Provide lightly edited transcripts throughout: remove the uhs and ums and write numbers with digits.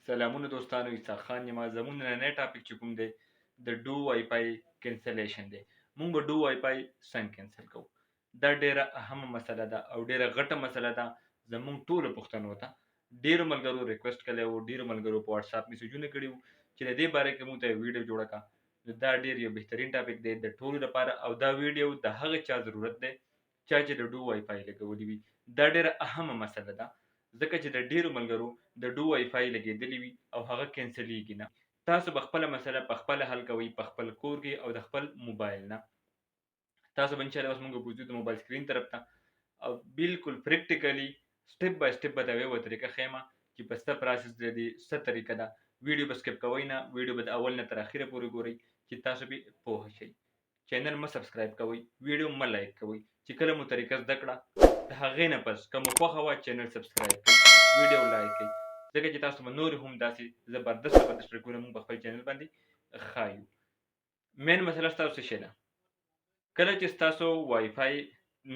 سلامونه دوستانو، اسحاق خان یم. زموږ نننی ټاپک چې کوم دی د ډو وای فای کینسلیشن دی. موږ به ډو وای فای څنګه کینسل کوو. دا ډیره اهمه مسله ده او ډیره غټه مسله ده. زموږ ټولو پښتنو ته ډیرو ملګرو ریکوست کړی وو، ډیرو ملګرو په واتساپ میسجونه کړي وو چې د دې باره کې موږ ته ویډیو جوړه کړه. نو دا ډیر یو بهترین ټاپک دی د ټولو لپاره او دا ویډیو د هغه چا ضرورت دی چا چې د ډو وای فای لګولی وي. دا ډیره اهمه مسله ده ځکه چې د ډیرو ملګرو د ډو وای فای لګېدلی وي او هغه کینسلیږي نه. تاسو به خپله مسله په خپله حل کوئ په خپل کور کې او د خپل موبایل نه. تاسو به انشاءالله اوس موږ بوځو د موبایل سکرین طرف ته او بالکل پریکټیکلی سټپ بای سټپ به د یوه طریقه ښیم چې په څه پروسس د دې څه طریقه ده. ویډیو به سکپ کوئ نه، ویډیو به د اول نه تر اخره پورې ګورئ چې تاسو به پوه شئ. چینل مه سبسکرایب کوئ، ویډیو مه لایک کوئ. چې کله مو طریقه زده کړه د هغې نه پس که مو خوښه وه چینل سبسکرایب کړئ، ویډیو لایک کړئ، ځکه چې تاسو به نور هم داسې زبردست ټریکونه موږ په خپل چینل باندې ښایو. مین مسله ستاسو څه شی ده؟ کله چې ستاسو وای فای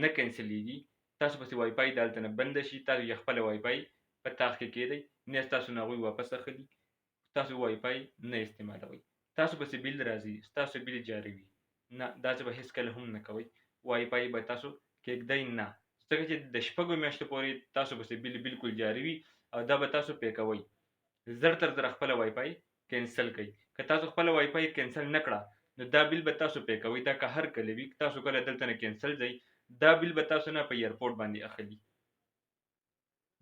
نه کینسلیږي، تاسو پسې وای فای دلته نه بنده شي، تاسو یې خپله وای فای په تاخ کې کیدئ، نه ستاسو نه هغوی واپس اخلي، تاسو وای فای نه استعمالوئ، تاسو پسې بیل راځي، ستاسو بیل جاري وي. نه، داسې به هېڅکله هم نه کوئ. وای فای به تاسو کیږدئ نه، ځکه چې د شپږو میاشتو پورې تاسو پسې بیل بالکل جاري وي او دا به تاسو پې کوئ. زر تر زره خپله وای فای کینسل کړئ. که تاسو خپله وای فای کینسل نه کړه نو دا بیل به تاسو پې کوئ. دا که هر کله وي، تاسو کله دلته نه کینسل ځئ، دا بیل به تاسو نه په ایرپورټ باندې اخلي.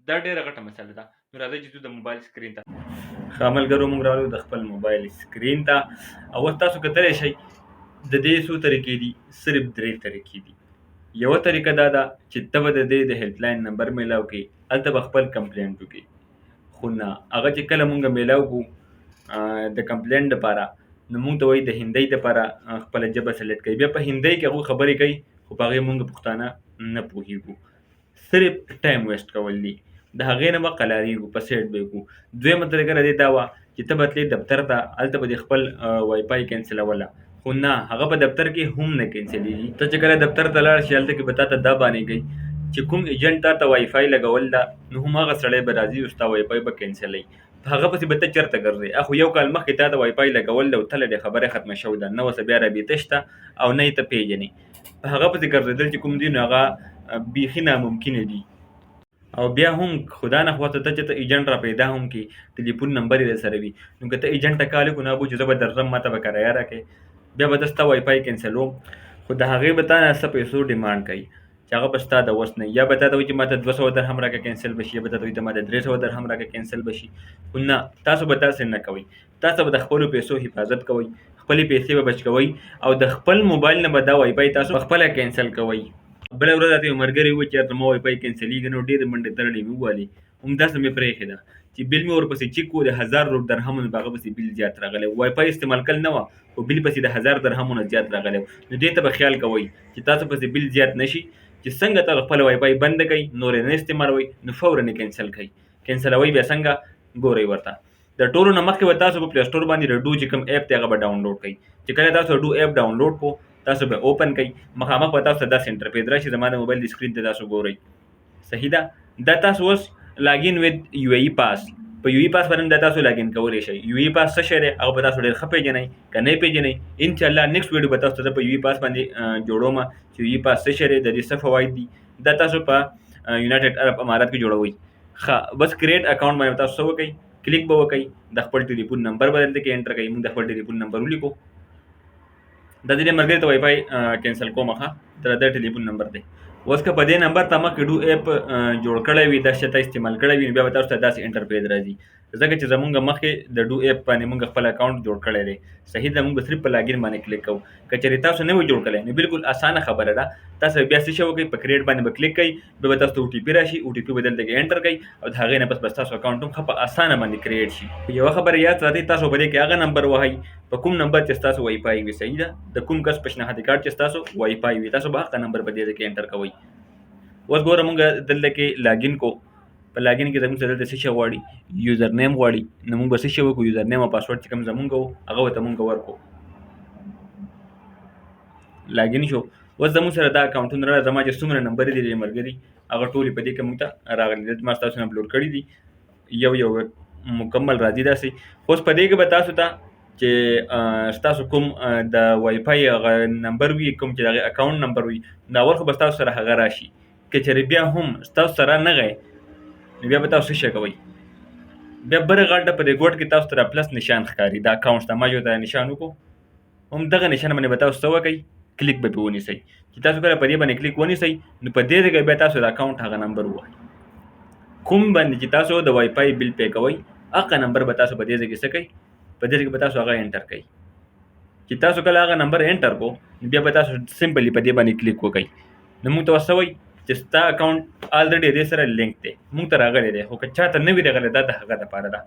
دا ډیره غټه مسله ده. نو راځئ چې ځو د موبایل سکرین ته. ښه ملګرو، موږ راغلو د خپل موبایل سکرین ته او اوس تاسو کتلی شئ د دې څو طریقې دي. صرف 3 طریقې دي. یوه طریقه دا ده چې ته به د دې د هیلپ لاین نمبر میلاو کړې، هلته به خپل کمپلینټ وکړې. خو نه، هغه چې کله مونږ میلاو کړو د کمپلینټ دپاره نو مونږ ته وایي د هندۍ دپاره خپله ژبه سلیکټ کوي. بیا په هندۍ کې هغوی خبرې کوي خو په هغې مونږ پښتانه نه پوهېږو. صرف ټایم ویسټ کول دي. د هغې نه به قلاریږو، په سیټ به یې کړو. دویمه طریقه د دې دا وه چې ته به تلې دفتر ته، هلته به دې خپل وای فای کینسلوله. خو نه، هغه په دفتر کې هم نه کینسلیږي. ته چې کله دفتر ته لاړ شې هلته کې به تا ته دا بانې کوي چې کوم ایجنټ تا ته وای فای لګول ده نو هم هغه سړی به راځي او ستا وای فای به کینسلوي. په هغه پسې به ته چېرته ګرځې؟ خو یو کال مخکې تا ته وای فای لګول ده او تله دې خبره ختمه شوې ده، نه اوس بیا رابطه شته او نه یې ته پېژنې. په هغه پسې ګرځېدل چې کوم دي نو هغه بیخي ناممکنه دي. او بیا هم خدا نه خواته ته چې ته ایجنټ را پیدا هم کړي، ټلیفون نمبر یې سره وي، نو که ته ایجنټ ته کال وکړو نو هغه چې زه به درځم ما ته به کرایه راکړې، بیا به زه ستا وای فای کینسلوم. خو د هغې به تا نه څه پیسو ډیمانډ کوي چې هغه به ستا د وس نه، یا به تا ته وایي چې ما ته 200 درهم راکړه کینسل به شي، یا به تا ته وایي ته ما ته 300 درهم راکړه کینسل به شي. خو نه، تاسو به داسې نه کوئ. تاسو به د خپلو پیسو حفاظت کوئ، خپلې پیسې به بچ کوئ او د خپل موبایل نه به دا وای فای تاسو خپله کینسل کوئ. بله ورځ راته یو ملګری وویل چې یار زما وای فای کینسلیږي، نو ډېرې منډې ترړې مې ووهلې، همداسې مې پرېښې ده چې بیل مې ورپسې چیک کړو د 1000 درهمو نه به هغه پسې بیل زیات راغلی. وای فای استعمال کول نه وه خو بیل پسې د 1000 درهمو نه زیات راغلی. نو دې ته به خیال کوئ چې تاسو پسې بیل زیات نه شي، چې څنګه تاسو خپله وای فای بنده کوئ، نور یې نه استعمالوئ، نو فوراً یې کینسل کړئ. کینسلوئ بیا څنګه ګورئ ورته. د ټولو نه مخکې به تاسو په پلی سټور باندې د ډو چې کوم ایپ دی هغه به ډاونلوډ کړئ. چې کله تاسو ډو ایپ ډاونلوډ کړو تاسو به اوپن کړئ، مخامخ به تاسو ته داسې انټرفیس راشي، زما د موبایل د سکرین ته تاسو ګورئ. صحیح ده. دا تاسو اوس لاګین ود یو ای پاس په یو ای پاس باندې دا تاسو لاګین کولی شئ. یو ای پاس څه شی دی هغه به تاسو ډېر ښه پېژنئ، که نه یې پېژنئ انشاءالله نیکسټ ویډیو به تاسو ته په یو ای پاس باندې جوړوم چې یو ای پاس څه شی دی، د دې څه فواید دي. دا تاسو په یونایټډ عرب امارات کې جوړوئ. ښه، بس کریټ اکاونټ باندې تاسو څه وکئ، کلیک به وکئ، د خپل ټلیفون نمبر به دلته کې انټر کړئ. موږ د خپل ټلیفون نمبر ولیکو. دا دې ملګري ته وای فای کینسل کوم ښه، دا د ټلیفون نمبر دی. اوس که په دې نمبر ته مخکې ډو ایپ جوړ کړی وي، دا شی ته استعمال کړی وي، نو بیا به تاسو ته داسې انټرفیس راځي، ځکه چې زمونږ مخکې د ډو ایپ باندې مونږ خپل اکاونټ جوړ کړی دی. صحیح ده. مونږ به صرف په لاګین باندې کلیک کوو. که چېرې تاسو نه وي جوړ کړی نو بالکل اسانه خبره ده، تاسو بیا څه شی وکړئ، په کریټ باندې به کلیک کوئ، بیا به تاسو ته او ټي پي راشي، او ټي پي به دلته کې انټر کړئ او د هغې نه بس تاسو اکاونټ هم ښه په اسانه باندې کریټ شي. یوه خبره یاد ساتئ، تاسو په دې کې هغه نمبر وهئ په کوم نمبر چې ستاسو وای فای وي. صحیح ده. د کوم کس پیشنهادي کارت چې ستاسو وای فای وي تاسو به هغه نمبر په دې کې انټر کوئ. اوس ګوره مونږ دلته کې لاګین کو، په لاګین کې زموږ سره دلته څه شی غواړي، یوزر نیم غواړي، نو مونږ به څه شی وکړو، یوزر نیم او پاسورډ چې کوم زمونږ وو هغه ورته مونږ ورکړو. لاګین شو. اوس زموږ سره دا اکاونټونه راغلي، زما چې څومره نمبرې دي ملګري هغه ټولې په دې کې مونږ ته راغلي. دلته ما ستاسو نه اپلوډ کړي دي، یو مکمل راځي داسې. اوس په دې کې به تاسو ته چې ستاسو کوم د وای فای هغه نمبر وي، کوم چې دغه اکاونټ نمبر وي، نو اول خو به ستاسو سره هغه راشي. که چېرې بیا هم ستاسو سره نه غی نو بیا به تاسو څه شی کوئ، بیا بره غاړه په دې ګوټ کې تاسو ته پلس نشان ښکاري د اکاونټ ته. ما جو ته نشان وکړو، هم دغه نشان باندې به تاسو څه وکئ، کلیک به پرې ونیسئ. چې تاسو کله په دې باندې کلیک ونیسئ نو په دې ځای کې بیا تاسو د اکاونټ هغه نمبر ووهئ، کوم باندې چې تاسو د وای فای بل پې کوئ هغه نمبر به تاسو په دې ځای کې څه کوئ، په دې ځای کې به تاسو هغه انټر کوئ. چې تاسو کله هغه نمبر انټر کو نو بیا به تاسو سمپلی په دې باندې کلیک وکئ. نو موږ ته ورته وایي چې ستا اکاونټ الریډي دې سره لینک دی، موږ ته راغلی دی. خو که چاته نه وي راغلی دا د هغه دپاره ده.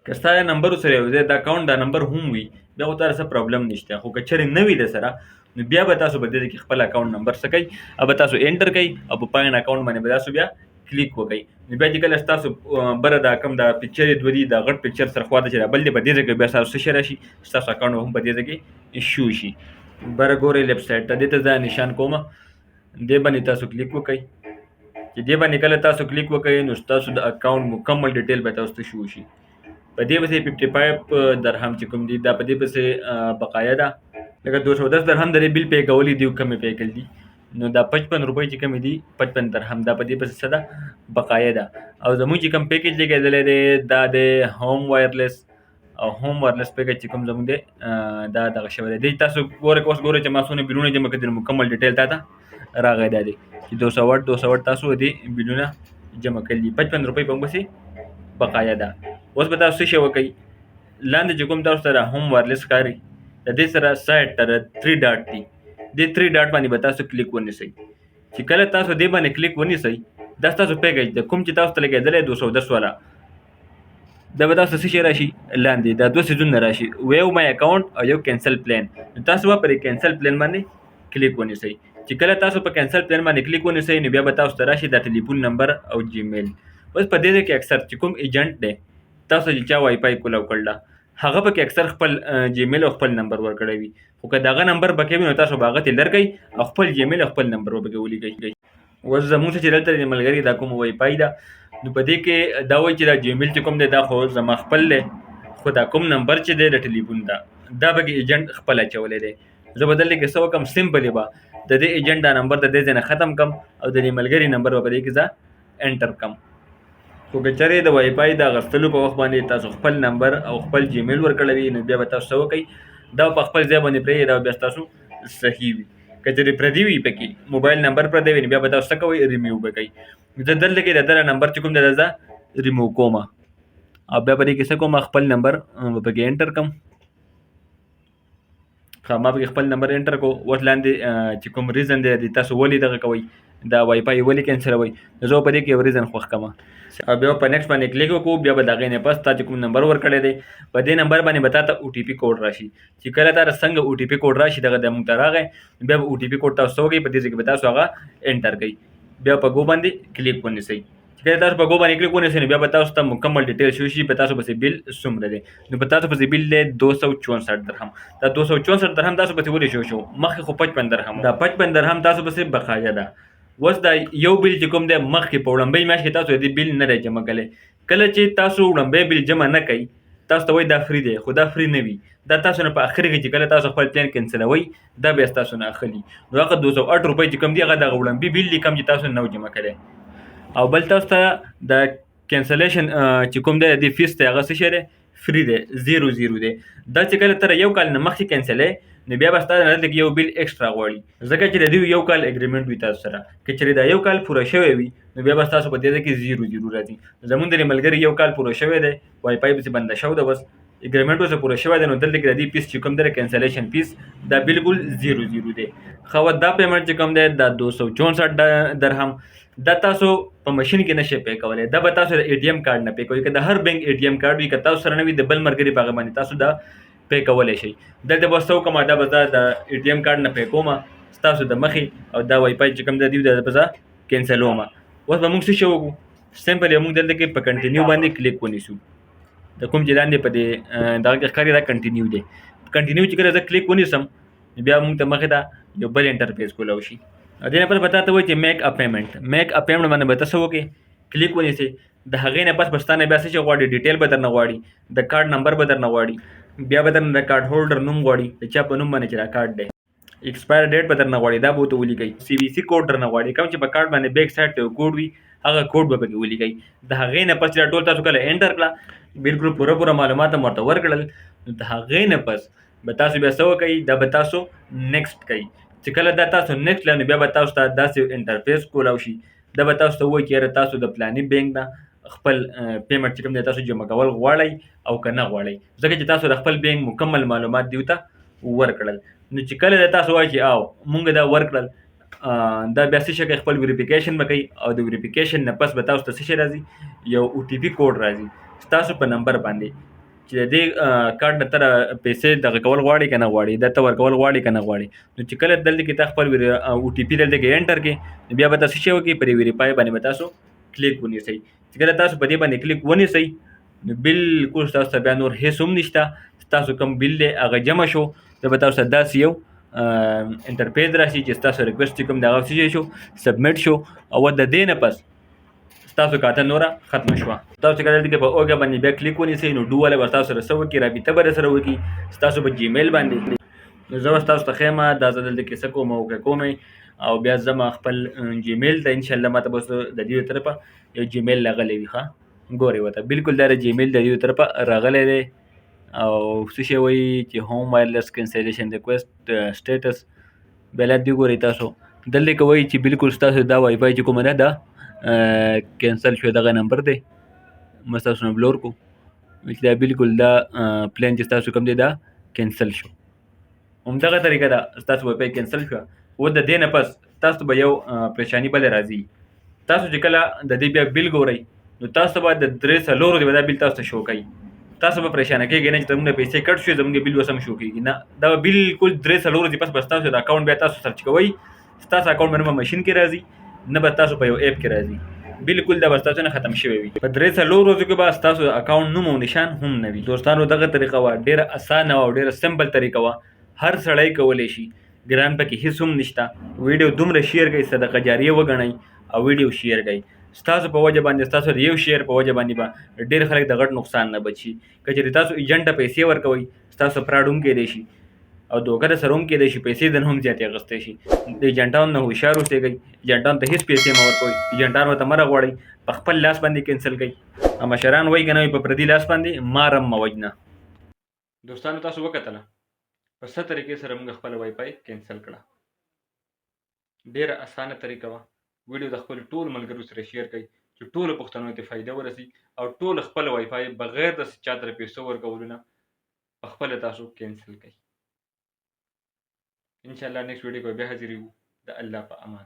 که ستا نمبر سره یو ځای د اکاونټ دا نمبر هم وي بیا خو تاسو پرابلم نشته. خو که چېرې نه وي د سره نو بیا به تاسو په دې کې خپل اکاونټ نمبر څه کوئ، او به تاسو انټر کوئ او په پاین اکاونټ باندې به تاسو بیا کلیک وکئ. نو بیا چې کله ستاسو بره دا کوم دا پکچر دوه دي، دا غټ پکچر سره خوا ته چې رابل دی په دې ځای کې بیا ستاسو څه شی راشي، ستاسو اکاونټ هم په دې ځای کې شو شي. بره ګورئ لیفټ سایډ ته دې ته زه نشان کومه، دې باندې تاسو کلیک وکئ. چې دې باندې کله تاسو کلیک وکئ نو ستاسو د اکاونټ مکمل ډیټیل به تاسو ته شو شي. په دې پسې 55 درهم چې کوم دي دا په دې پسې بقایا ده. لکه 210 درهم د بل پې کولی دی، کمې پې کړل دي. نو دا 55 روپۍ چې کمې دي 55 درهم دا په دې پسې څه ده، بقایا ده. او زموږ چې کوم پیکیج لګېدلی دی دا د هوم وایرلیس او هوم وایرلیس پیکیج چې کوم زموږ دی دا دغه شوی دی. تاسو ګورئ اوس ګورئ چې ما څونه بلونه جمع کړي، مکمل ډیټیل تا ته راغی دا دی چې 208 تاسو دې بلونه جمع کړي دي. 55 روپۍ په موږ پسې بقایا ده. اوس به تاسو څه شی وکئ، لاندې چې کوم تاسو ته هوم وایرلیس ښکاري د دې سره سایډ ته 3 ډاټ دي، دې 3 ډاټ باندې به تاسو کلیک ونیسئ. چې کله تاسو دې باندې کلیک ونیسئ دا ستاسو پیکیج د کوم چې تاسو ته لګېدلی 210 والا دا به تاسو څه شی راشي، لاندې دا دوه څیزونه راشي، ویو مای اکاونټ او یو کینسل پلان. نو تاسو به پر کینسل پلان باندې کلیک ونیسئ. چې کله تاسو په کینسل پلان باندې کلیک ونیسئ نو بیا به تاسو ته راشي د ټلیفون نمبر او جیمیل. اوس په دې کې اکثر چې کوم ایجنټ دی تاسو چې چا وای فای کولاو کړله هغه پکې اکثر خپل جیمیل او خپل نمبر ورکړی وي. خو که دغه نمبر پکې وي نو تاسو به هغه ته لرګئ او خپل جیمیل او خپل نمبر به پکې ولیکئ. اوس زموږ چې دلته د ملګري دا کوم وای فای ده نو په دې کې دا وایي چې دا جیمیل چې کوم دی دا خو زما خپل دی، خو دا کوم نمبر چې دی د ټلیفون دا پکې ایجنټ خپل اچولی دی. زه به دلته کې څه وکړم، سمپلې به د دې ایجنټ دا نمبر د دې ځای نه ختم کړم او د دې ملګري نمبر به په دې کې زه انټر کړم. خو که چېرې د وای فای د اخیستلو په وخت باندې تاسو خپل نمبر او خپل جیمیل ورکړی وي نو بیا به تاسو څه وکئ، دا په خپل ځای باندې پرېږدئ، دا بیا ستاسو صحیح وي. که چېرې پردي وي پکې موبایل نمبر پردی وي نو بیا به تاسو څه کوئ، ریموو به کوئ. زه دلته کې د دغه نمبر چې کوم دی دا زه ریموو کوم او بیا په دې کې څه کوم، خپل نمبر به پکې انټر کړم. ښه ما پکې خپل نمبر انټر کړو. اوس لاندې چې کوم ریزن دی تاسو ولې دغه کوئ، دا وای فای ولې کینسلوئ، زه په دې کې یو ریزن خوښ کړم او بیا په نیکسټ باندې کلیک وکړو. بیا به د هغې نه پس تا چې کوم نمبر ورکړی دی په دې نمبر باندې به تا ته او ټي پي کوډ راشي. چې کله تا ته څنګه او ټي پي کوډ راشي دغه د موږ ته راغی بیا به او ټي پي کوډ تاسو څه وکړئ، په دې ځای کې به تاسو هغه انټر کړئ. بیا په ګو باندې کلیک ونیسئ. چې کله تاسو په ګو باندې کلیک ونیسئ نو بیا به تاسو ته مکمل ډیټیل شو شي، په تاسو پسې بیل څومره دی. نو په تاسو پسې بیل دی 264 درهم. دا 264 درهم تاسو پسې ولې شو مخکې خو 55 درهم، دا 55 درهم تاسو پسې بقایا ده. اوس دا یو بیل چې کوم دی مخکې په وړاندۍ میاشت کې تاسو دې بیل نه دی جمع کړی. کله چې تاسو وړاندۍ بیل جمع نه کوئ تاسو ته وایي دا فری دی، خو دا فری نه وي، دا تاسو نه په اخر کې چې کله تاسو خپل پلان کینسلوئ دا بیا ستاسو نه اخلي. نو هغه 208 روپۍ چې کوم دي هغه دغه وړاندې بیل دي کوم چې تاسو نه جمع کړی. او بل تاسو ته د کینسلیشن چې کوم دی د فیس دی هغه څه شی دی، فری دی، 0 دی. دا چې کله ته یو کال نه مخکې کینسلې نو بیا به ستا نه دلته یو بیل ایکسټرا غواړي، ځکه چې د دوی یو کال اګریمنټ وي تاسو سره. که چېرې دا یو کال پوره شوی وي نو بیا به ستاسو په دې ځای کې 0 راځي. زموږ د ملګري یو کال پوره شوی دی، وای فای پسې بنده شوی ده، بس اګریمنټ ورسره پوره شوی دی، نو دلته کې د دې پیس چې کوم دی کینسلیشن پیس دا بالکل 0 دی. ښه دا پیمنټ چې کوم دی دا 264 درهم دا تاسو په ماشین کې نشئ پې کولی، دا به تاسو د اے ټي ایم کارډ نه پې کوئ. که د هر بینک اے ټي ایم کارډ وي که تاسو سره نه وي د بل ملګري په هغه باندې تاسو دا پې کولی شئ. دلته به څه وکړم، دا به زه د اے ټي ایم کارډ نه پې کوم ستاسو د مخې، او دا وای فای چې کوم دی دا به زه کینسلوم. اوس به موږ څه شی وکړو، سمپل موږ دلته کې په کنټینیو باندې کلیک ونیسو. د کوم چې لاندې په دې دغه کې ښکاري دا کنټینیو دی. کنټینیو چې کله زه کلیک ونیسم بیا موږ ته مخې ته یو بل انټرفیس کولی شي. دې لپاره به تا ته وایي چې میک ا پیمنټ. میک ا پیمنټ باندې به ته څه وکړې، کلیک ونیسئ. د هغې نه پس به ستا نه بیا څه شی غواړي، ډیټیل به درنه غواړي، د کارډ نمبر به درنه غواړي، بیا به درنه د کارډ هولډر نوم غواړي، د چا په نوم باندې چې دا کارډ دی، ایکسپایر ډیټ به درنه غواړي، دا به ورته ولیکئ. سی وي سی کوډ درنه غواړي، کوم چې په کارډ باندې بیک سایډ ته یو کوډ وي هغه کوډ به پکې ولیکئ. د هغې نه پس دا ټول تاسو کله انټر کړه، بالکل پوره معلومات هم ورته ورکړل، نو د هغې نه پس به تاسو بیا څه وکئ، دا به تاسو نیکسټ کوئ. چې کله دا تاسو نیکسټ کړئ نو بیا به تاسو ته داسې انټرفیس کولی شي، دا به تاسو ته ووایي چې یاره تاسو د فلاني بینک نه خپل پیمنټ چې کوم دی تاسو جمع کول غواړئ او که نه غواړئ، ځکه چې تاسو د خپل بینک مکمل معلومات دیو ته ورکړل. نو چې کله د تاسو وایي چې او مونږ دا ورکړل، دا بیا څه شی کوي، خپل ویریفیکیشن به کوي، او د ویریفیکیشن نه پس به تاسو ته څه شی راځي، یو او ټي پي کوډ راځي ستاسو په نمبر باندې، چې د دې کارډ نه ته پیسې دغه کول غواړې که نه غواړې، دا ته ورکول غواړې که نه غواړې. نو چې کله دلته کې تا خپل او ټي پي دلته کې انټر کړې، نو بیا به تاسو څه شی وکړئ، پر ویریفای باندې به تاسو کلیک ونیسئ. چې کله تاسو په دې باندې کلیک ونیسئ نو بالکل ستاسو ته بیا نور هېڅ هم نشته، ستاسو کوم بل دی هغه جمع شو، دا به تاسو ته داسې یو انټرفیس راشي چې ستاسو ریکویسټ چې کوم دی هغه څه شی شو، سبمیټ شو، او د دې نه پس ستاسو کاته نوره ختمه شوه. تاسو چې کله دلته کې په اوکې باندې بیا کلیک ونیسئ نو ډو والا به ستاسو سره څه وکړي، رابطه به درسره وکړي ستاسو په جیمیل باندې. نو زه به ستاسو ته ښیم دا زه دلته کې څه کوم او که کومې، او بیا ځم خپل جیمیل ته، انشاءالله ماته به اوس د دې طرفه یو جیمیل راغلی وي. ښه ګورئ ورته بالکل دا جیمیل د دې طرفه راغلی دی، او څه شی وایي چې هوم وایرلیس کینسلیشن ریکویسټ سټیټس، بیا لا دې ګورئ تاسو دلته کې وایي چې بالکل ستاسو دا وای فای چې کومه ده دا کینسل شو، دغه نمبر دی ما ستاسو نه بلور کو چې دا بالکل دا پلان چې ستاسو کوم دی دا کینسل شو. همدغه طریقه ده ستاسو وای فای کینسل شوه. و د دې نه پس تاسو به یو پریشاني بله راځي، تاسو چې کله د دې بیا بیل ګورئ نو تاسو به د 3-4 ورځې به دا بیل تاسو ته شو کوي، تاسو به پریشانه کېږئ نه چې زموږ نه پیسې کټ شوې زموږ بیل اوس هم شو کېږي، نه دا به بالکل 3-4 ورځې پس به ستاسو د اکاونټ بیا تاسو سرچ کوئ، ستاسو اکاونټ به نه به مشین کې راځي نه به تاسو په یو ایپ کې راځي، بالکل دا به ستاسو نه ختم شوی وي. په 3-4 ورځو کې به ستاسو اکاونټ نوم او نشان هم نه وي. دوستانو دغه طریقه وه ډېره اسانه او ډېره سمپل طریقه وه، هر سړی کولی شي، ګران پکې هېڅ هم نشته. ویډیو دومره شیر کړئ صدقه جاریه وګڼئ او ویډیو شیر کړئ، ستاسو په وجه باندې ستاسو د یو شیر په وجه باندې به ډېر خلک د غټ نقصان نه بچي. که چېرې تاسو ایجنټ ته پیسې ورکوئ ستاسو فراډ هم کیدی شي او دوکه در سره هم کیدی شي، پیسې د نه هم زیاتې اخیستی شي. د ایجنټانو نه هوښیار اوسېږئ، ایجنټانو ته هېڅ پیسې مه ورکوئ، ایجنټان ورته مه راغواړئ، په خپل لاس باندې کینسل کړئ. مشران وایي که نه وایي په پردي لاس باندې مار هم مه وجنه. دوستانو تاسو وکتله په څه طریقې سره موږ خپله وای فای کینسل کړه، ډېره اسانه طریقه وه. ویډیو د خپلو ټولو ملګرو سره شیر کړئ چې ټولو پښتنو ته فایده ورسي او ټول خپل وای فای بغیر د چا ته پیسو ورکولو نه په خپله تاسو کینسل کړئ. انشاءالله نیکسټ ویډیو کې بیا حاضر یو. د الله په امان.